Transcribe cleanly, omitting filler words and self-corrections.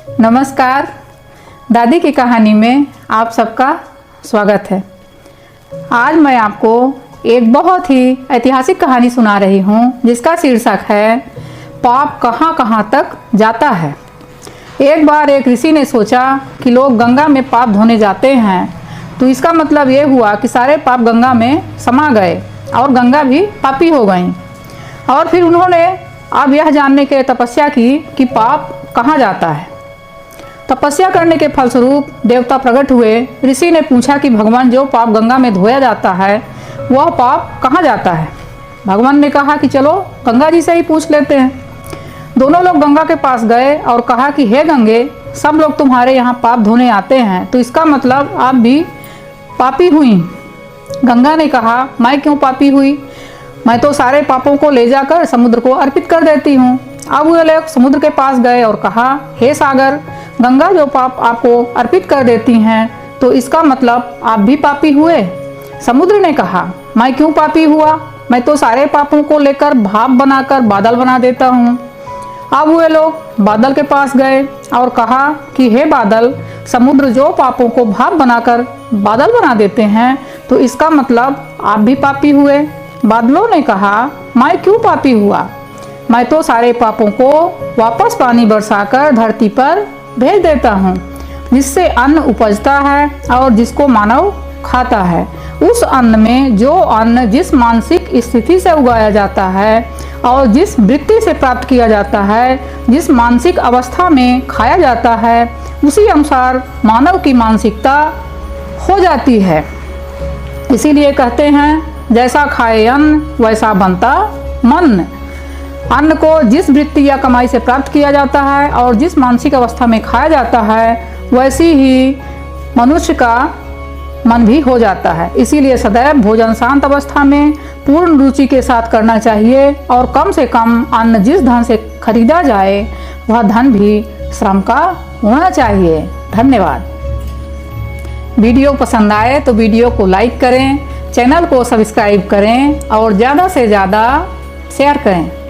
नमस्कार। दादी की कहानी में आप सबका स्वागत है। आज मैं आपको एक बहुत ही ऐतिहासिक कहानी सुना रही हूँ जिसका शीर्षक है पाप कहाँ कहाँ तक जाता है। एक बार एक ऋषि ने सोचा कि लोग गंगा में पाप धोने जाते हैं, तो इसका मतलब ये हुआ कि सारे पाप गंगा में समा गए और गंगा भी पापी हो गई। और फिर उन्होंने अब यह जानने के लिए तपस्या की कि पाप कहाँ जाता है। तपस्या करने के फलस्वरूप देवता प्रकट हुए। ऋषि ने पूछा कि भगवान, जो पाप गंगा में धोया जाता है वह पाप कहाँ जाता है। भगवान ने कहा कि चलो गंगा जी से ही पूछ लेते हैं। दोनों लोग गंगा के पास गए और कहा कि हे गंगे, सब लोग तुम्हारे यहाँ पाप धोने आते हैं, तो इसका मतलब आप भी पापी हुई। गंगा ने कहा, मैं क्यों पापी हुई, मैं तो सारे पापों को ले जाकर समुद्र को अर्पित कर देती हूँ। अब वे लोग समुद्र के पास गए और कहा, हे सागर, गंगा जो पाप आपको अर्पित कर देती हैं, तो इसका मतलब आप भी पापी हुए। समुद्र ने कहा, मैं क्यों पापी हुआ, मैं तो सारे पापों को लेकर भाप बनाकर बादल बना देता हूँ। अब वे लोग बादल के पास गए और कहा कि हे बादल, समुद्र जो पापों को भाप बनाकर बादल बना देते हैं, तो इसका मतलब आप भी पापी हुए। बादलों ने कहा, मैं क्यों पापी हुआ, मैं तो सारे पापों को वापस पानी बरसाकर धरती पर भेज देता हूँ, जिससे अन्न उपजता है और जिसको मानव खाता है। उस अन्न में जो अन्न जिस मानसिक स्थिति से उगाया जाता है और जिस वृत्ति से प्राप्त किया जाता है, जिस मानसिक अवस्था में खाया जाता है, उसी अनुसार मानव की मानसिकता हो जाती है। इसीलिए कहते हैं, जैसा खाए अन्न वैसा बनता मन। अन्न को जिस वृत्ति या कमाई से प्राप्त किया जाता है और जिस मानसिक अवस्था में खाया जाता है, वैसी ही मनुष्य का मन भी हो जाता है। इसीलिए सदैव भोजन शांत अवस्था में पूर्ण रुचि के साथ करना चाहिए और कम से कम अन्न जिस धन से खरीदा जाए वह धन भी श्रम का होना चाहिए। धन्यवाद। वीडियो पसंद आए तो वीडियो को लाइक करें, चैनल को सब्सक्राइब करें और ज़्यादा से ज़्यादा शेयर करें।